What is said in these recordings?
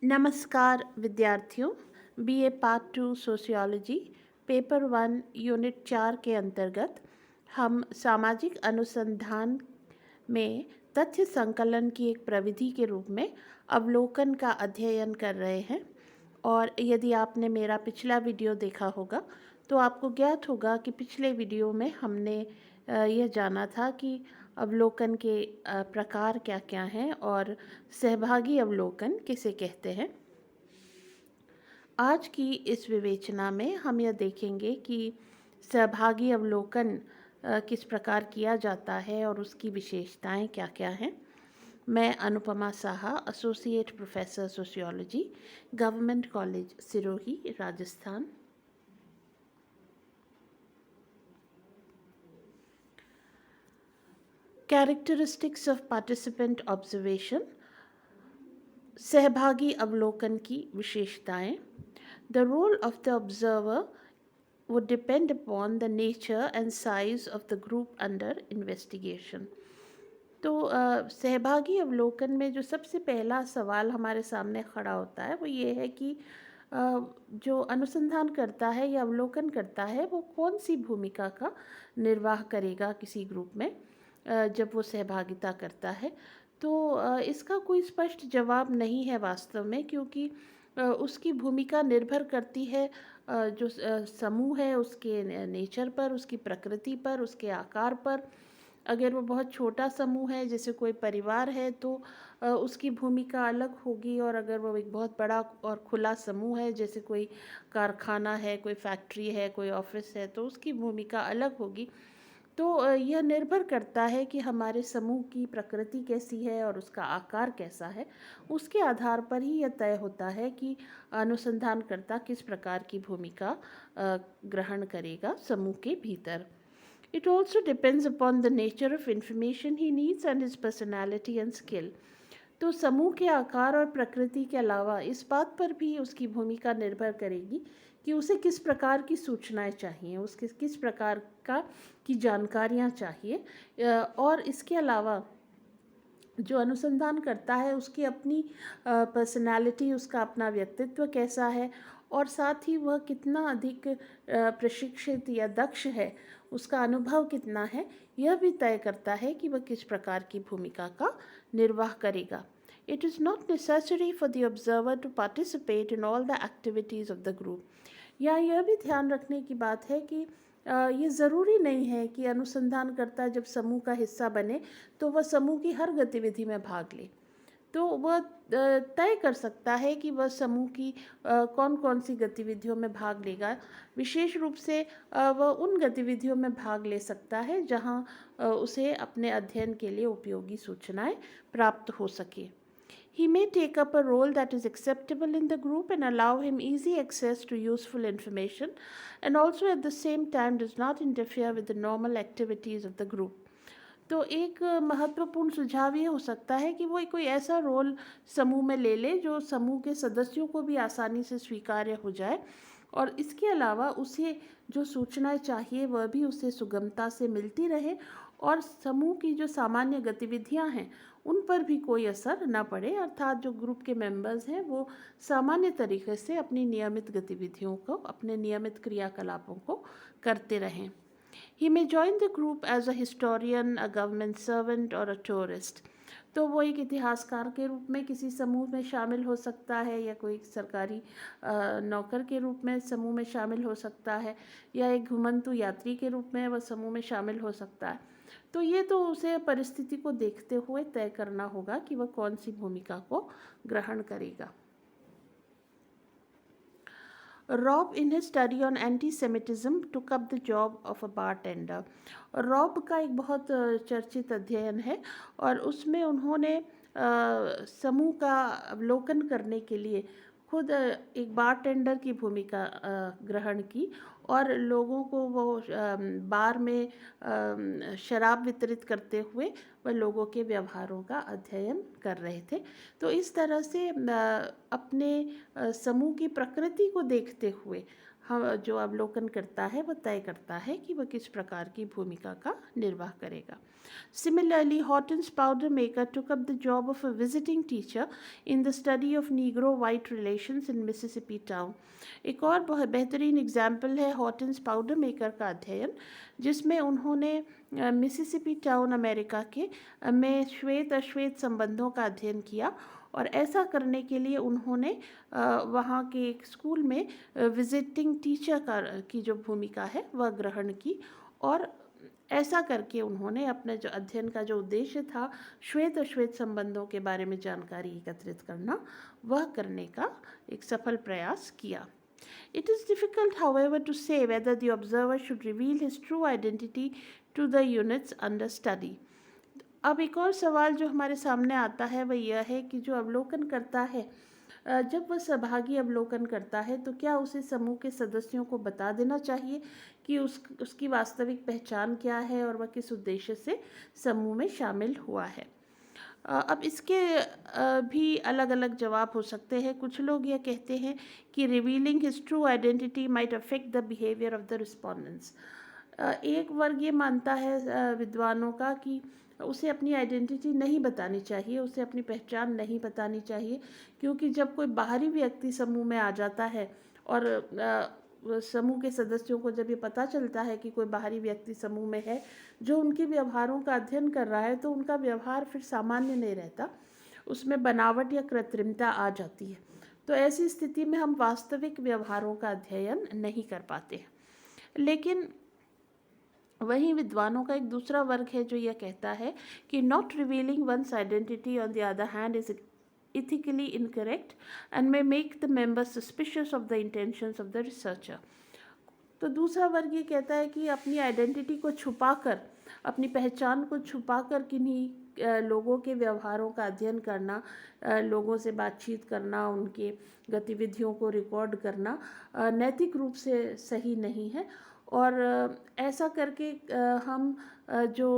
नमस्कार विद्यार्थियों। BA part 2 sociology paper 1 unit 4 के अंतर्गत हम सामाजिक अनुसंधान में तथ्य संकलन की एक प्रविधि के रूप में अवलोकन का अध्ययन कर रहे हैं। और यदि आपने मेरा पिछला वीडियो देखा होगा तो आपको ज्ञात होगा कि पिछले वीडियो में हमने यह जाना था कि अवलोकन के प्रकार क्या क्या हैं और सहभागी अवलोकन किसे कहते हैं। आज की इस विवेचना में हम यह देखेंगे कि सहभागी अवलोकन किस प्रकार किया जाता है और उसकी विशेषताएं क्या क्या हैं। मैं Anupama Saha, associate professor sociology, government college Sirohi, Rajasthan. Characteristics of participant observation, सहभागी अवलोकन की विशेषताएं। The role of the observer would depend upon the nature and size of the group under investigation। तो सहभागी अवलोकन में जो सबसे पहला सवाल हमारे सामने खड़ा होता है वो ये है कि जो अनुसंधान करता है या अवलोकन करता है वो कौन सी भूमिका का निर्वाह करेगा किसी ग्रुप में जब वो सहभागिता करता है। तो इसका कोई स्पष्ट जवाब नहीं है वास्तव में, क्योंकि उसकी भूमिका निर्भर करती है जो समूह है उसके नेचर पर, उसकी प्रकृति पर, उसके आकार पर। अगर वो बहुत छोटा समूह है जैसे कोई परिवार है तो उसकी भूमिका अलग होगी, और अगर वो एक बहुत बड़ा और खुला समूह है जैसे कोई कारखाना है, कोई फैक्ट्री है, कोई ऑफिस है, तो उसकी भूमिका अलग होगी। तो यह निर्भर करता है कि हमारे समूह की प्रकृति कैसी है और उसका आकार कैसा है। उसके आधार पर ही यह तय होता है कि अनुसंधानकर्ता किस प्रकार की भूमिका ग्रहण करेगा समूह के भीतर। It also depends upon the nature of information he needs and his personality and skill। तो समूह के आकार और प्रकृति के अलावा इस बात पर भी उसकी भूमिका निर्भर करेगी कि उसे किस प्रकार की सूचनाएं चाहिए, उसके किस प्रकार की जानकारियां चाहिए। और इसके अलावा जो अनुसंधान करता है उसकी अपनी पर्सनालिटी, उसका अपना व्यक्तित्व कैसा है, और साथ ही वह कितना अधिक प्रशिक्षित या दक्ष है, उसका अनुभव कितना है, यह भी तय करता है कि वह किस प्रकार की भूमिका का निर्वाह करेगा। It is not necessary for the observer to participate in all the activities of the group। यह भी ध्यान रखने की बात है कि ये ज़रूरी नहीं है कि अनुसंधानकर्ता जब समूह का हिस्सा बने तो वह समूह की हर गतिविधि में भाग ले। तो वह तय कर सकता है कि वह समूह की कौन कौन सी गतिविधियों में भाग लेगा। विशेष रूप से वह उन गतिविधियों में भाग ले सकता है जहां उसे अपने अध्ययन के लिए उपयोगी सूचनाएं प्राप्त हो सके। He may take up a role that is acceptable in the group and allow him easy access to useful information, and also at the same time does not interfere with the normal activities of the group। तो एक महत्वपूर्ण सुझाव ये हो सकता है कि वो कोई ऐसा रोल समूह में ले ले जो समूह के सदस्यों को भी आसानी से स्वीकार्य हो जाए, और इसके अलावा उसे जो सूचनाएं चाहिए वह भी उसे सुगमता से मिलती रहे, और समूह की जो सामान्य गतिविधियां हैं उन पर भी कोई असर न पड़े, अर्थात जो ग्रुप के मेंबर्स हैं वो सामान्य तरीके से अपनी नियमित गतिविधियों को, अपने नियमित क्रियाकलापों को करते रहें। He may join the group as a historian, a government servant or a tourist। तो वो एक इतिहासकार के रूप में किसी समूह में शामिल हो सकता है, या कोई सरकारी नौकर के रूप में समूह में शामिल हो सकता है, या एक घुमंतु यात्री के रूप में वह समूह में शामिल हो सकता है। तो ये तो उसे परिस्थिति को देखते हुए तय करना होगा कि वह कौन सी भूमिका को ग्रहण करेगा। Rob in his study on anti-Semitism took up the job of a bartender। Rob का एक बहुत चर्चित अध्ययन है और उसमें उन्होंने समूह का अवलोकन करने के लिए खुद एक बारटेंडर की भूमिका ग्रहण की, और लोगों को वो बार में शराब वितरित करते हुए वह लोगों के व्यवहारों का अध्ययन कर रहे थे। तो इस तरह से अपने समूह की प्रकृति को देखते हुए हम जो अवलोकन करता है वह तय करता है कि वह किस प्रकार की भूमिका का निर्वाह करेगा. Similarly, Hortense Powdermaker took up the job of a visiting teacher in the study of Negro-white relations in Mississippi town. एक और बहुत बेहतरीन एग्जाम्पल है हॉर्टेंस पाउडर मेकर का अध्ययन, जिसमें उन्होंने मिसिसिपी टाउन अमेरिका के में श्वेत अश्वेत संबंधों का अध्ययन किया. और ऐसा करने के लिए उन्होंने वहाँ के एक स्कूल में विजिटिंग टीचर की जो भूमिका है वह ग्रहण की. और ऐसा करके उन्होंने अपने जो अध्ययन का जो उद्देश्य था श्वेत अश्वेत संबंधों के बारे में जानकारी एकत्रित करना, वह करने का एक सफल प्रयास किया. It is difficult, however, to say whether the observer should reveal his true identity to the units under study. अब एक और सवाल जो हमारे सामने आता है वह यह है कि जो अवलोकन करता है, जब वह सहभागी अवलोकन करता है तो क्या उसे समूह के सदस्यों को बता देना चाहिए कि उसकी वास्तविक पहचान क्या है और वह किस उद्देश्य से समूह में शामिल हुआ है. अब इसके भी अलग अलग जवाब हो सकते हैं. कुछ लोग यह कहते हैं कि revealing his true identity might affect the behaviour of the respondents. एक वर्ग ये मानता है विद्वानों का कि उसे अपनी आइडेंटिटी नहीं बतानी चाहिए, उसे अपनी पहचान नहीं बतानी चाहिए, क्योंकि जब कोई बाहरी व्यक्ति समूह में आ जाता है और समूह के सदस्यों को जब ये पता चलता है कि कोई बाहरी व्यक्ति समूह में है जो उनके व्यवहारों का अध्ययन कर रहा है, तो उनका व्यवहार फिर सामान्य नहीं रहता, उसमें बनावट या कृत्रिमता आ जाती है. तो ऐसी स्थिति में हम वास्तविक व्यवहारों का अध्ययन नहीं कर पाते हैं. लेकिन वहीं विद्वानों का एक दूसरा वर्ग है जो यह कहता है कि not revealing one's identity on the other hand is ethically incorrect and may make the members suspicious of the intentions of the researcher. तो दूसरा वर्ग ये कहता है कि अपनी आइडेंटिटी को छुपाकर, अपनी पहचान को छुपाकर किन्हीं लोगों के व्यवहारों का अध्ययन करना, लोगों से बातचीत करना, उनके गतिविधियों को रिकॉर्ड करना नैतिक रूप से सही नहीं है. और ऐसा करके हम जो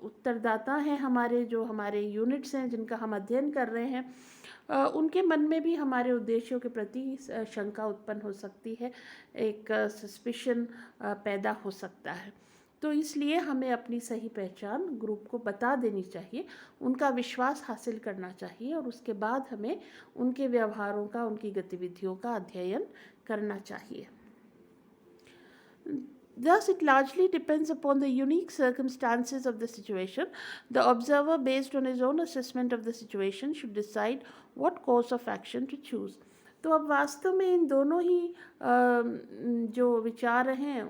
उत्तरदाता हैं, हमारे यूनिट्स हैं जिनका हम अध्ययन कर रहे हैं, उनके मन में भी हमारे उद्देश्यों के प्रति शंका उत्पन्न हो सकती है, एक सस्पिशन पैदा हो सकता है. तो इसलिए हमें अपनी सही पहचान ग्रुप को बता देनी चाहिए, उनका विश्वास हासिल करना चाहिए और उसके बाद हमें उनके व्यवहारों का, उनकी गतिविधियों का अध्ययन करना चाहिए. Thus, it largely depends upon the unique circumstances of the situation. The observer, based on his own assessment of the situation, should decide what course of action to choose. तो अब वास्तव में इन दोनों ही जो विचार हैं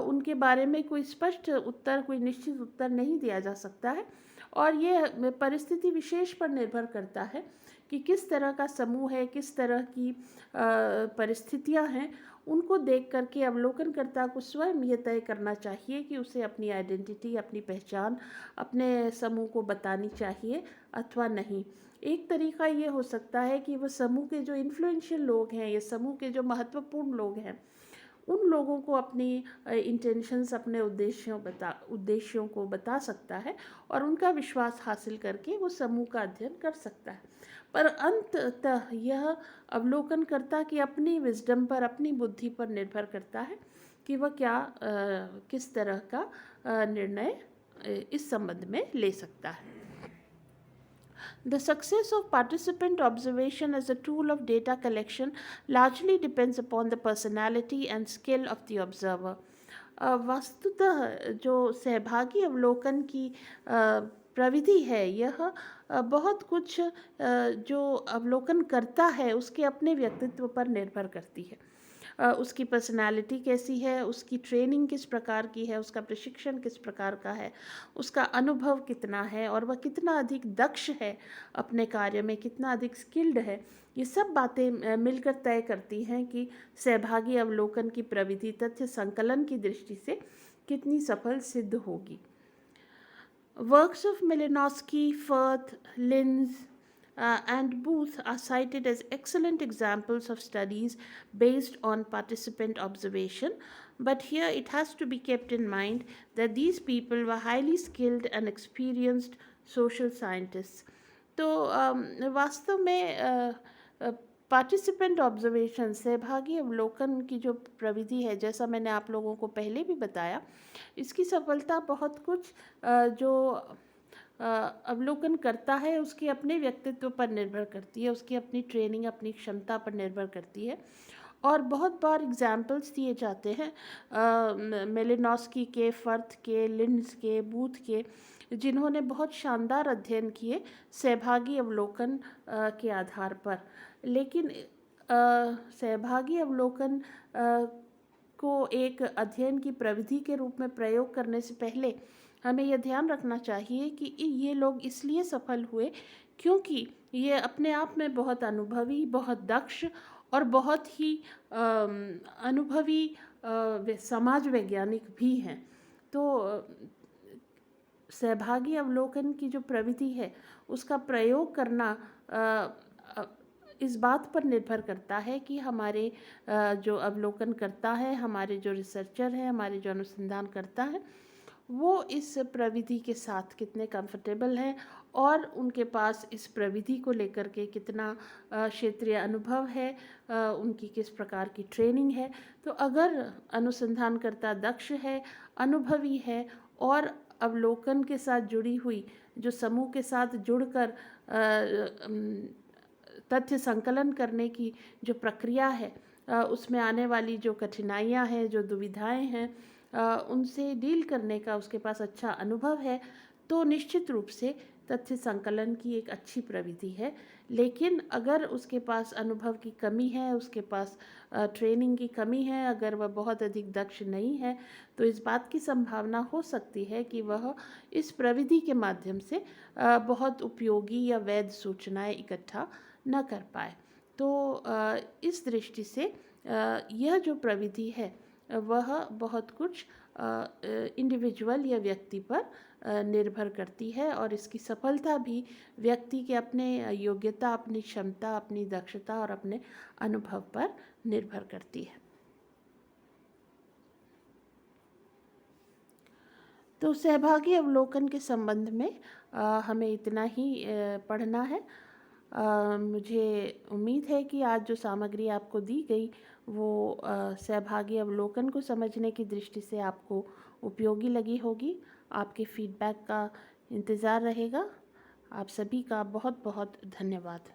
उनके बारे में कोई स्पष्ट उत्तर, कोई निश्चित उत्तर नहीं दिया जा सकता है. और ये परिस्थिति विशेष पर निर्भर करता है कि किस तरह का समूह है, किस तरह की परिस्थितियां हैं. उनको देख करके अवलोकनकर्ता को स्वयं ये तय करना चाहिए कि उसे अपनी आइडेंटिटी, अपनी पहचान अपने समूह को बतानी चाहिए अथवा नहीं. एक तरीका ये हो सकता है कि वह समूह के जो इन्फ्लुएंशियल लोग हैं, या समूह के जो महत्वपूर्ण लोग हैं, उन लोगों को अपनी इंटेंशंस, अपने उद्देश्यों को बता सकता है और उनका विश्वास हासिल करके वो समूह का अध्ययन कर सकता है. पर अंततः यह अवलोकनकर्ता की अपनी विजडम पर, अपनी बुद्धि पर निर्भर करता है कि वह किस तरह का निर्णय इस संबंध में ले सकता है. The success of participant observation as a tool of data collection largely depends upon the personality and skill of the observer. वस्तुतः जो सहभागी अवलोकन की प्रविधि है, यह बहुत कुछ जो अवलोकन करता है उसके अपने व्यक्तित्व पर निर्भर करती है. उसकी पर्सनालिटी कैसी है, उसकी ट्रेनिंग किस प्रकार की है, उसका प्रशिक्षण किस प्रकार का है, उसका अनुभव कितना है और वह कितना अधिक दक्ष है अपने कार्य में, कितना अधिक स्किल्ड है. ये सब बातें मिलकर तय करती हैं कि सहभागी अवलोकन की प्रविधि तथ्य संकलन की दृष्टि से कितनी सफल सिद्ध होगी. Works of Malinowski, Firth, Linz, and Booth are cited as excellent examples of studies based on participant observation, but here it has to be kept in mind that these people were highly skilled and experienced social scientists. तो वास्तव में participant observation, सहभागी अवलोकन की जो प्रविधि है, जैसा मैंने आप लोगों को पहले भी बताया, इसकी सफलता बहुत कुछ जो अवलोकन करता है उसके अपने व्यक्तित्व पर निर्भर करती है, उसकी अपनी ट्रेनिंग, अपनी क्षमता पर निर्भर करती है। और बहुत बार एग्जाम्पल्स दिए जाते हैं मेलिनॉस्की के, फर्थ के, लिंड्स के, बूथ के, जिन्होंने बहुत शानदार अध्ययन किए सहभागी अवलोकन के आधार पर। लेकिन सहभागी अवलोकन को एक अध्ययन की प्रविधि के रूप में प्रयोग करने से पहले हमें यह ध्यान रखना चाहिए कि ये लोग इसलिए सफल हुए क्योंकि ये अपने आप में बहुत अनुभवी, बहुत दक्ष और बहुत ही अनुभवी समाज वैज्ञानिक भी हैं। तो सहभागी अवलोकन की जो प्रविधि है उसका प्रयोग करना इस बात पर निर्भर करता है कि हमारे जो अवलोकन करता है, हमारे जो रिसर्चर हैं, हमारे जो अनुसंधान करता है, वो इस प्रविधि के साथ कितने कंफर्टेबल हैं और उनके पास इस प्रविधि को लेकर के कितना क्षेत्रीय अनुभव है, उनकी किस प्रकार की ट्रेनिंग है। तो अगर अनुसंधानकर्ता दक्ष है, अनुभवी है और अवलोकन के साथ जुड़ी हुई, जो समूह के साथ जुड़कर तथ्य संकलन करने की जो प्रक्रिया है, उसमें आने वाली जो कठिनाइयाँ हैं, जो दुविधाएं हैं, उनसे डील करने का उसके पास अच्छा अनुभव है, तो निश्चित रूप से तथ्य संकलन की एक अच्छी प्रविधि है। लेकिन अगर उसके पास अनुभव की कमी है, उसके पास ट्रेनिंग की कमी है, अगर वह बहुत अधिक दक्ष नहीं है, तो इस बात की संभावना हो सकती है कि वह इस प्रविधि के माध्यम से बहुत उपयोगी या वैध सूचनाएं इकट्ठा न कर पाए। तो इस दृष्टि से यह जो प्रविधि है वह बहुत कुछ इंडिविजुअल या व्यक्ति पर निर्भर करती है और इसकी सफलता भी व्यक्ति के अपने योग्यता, अपनी क्षमता, अपनी दक्षता और अपने अनुभव पर निर्भर करती है। तो सहभागी अवलोकन के संबंध में हमें इतना ही पढ़ना है। मुझे उम्मीद है कि आज जो सामग्री आपको दी गई वो सहभागी अवलोकन को समझने की दृष्टि से आपको उपयोगी लगी होगी। आपके फीडबैक का इंतज़ार रहेगा। आप सभी का बहुत बहुत धन्यवाद।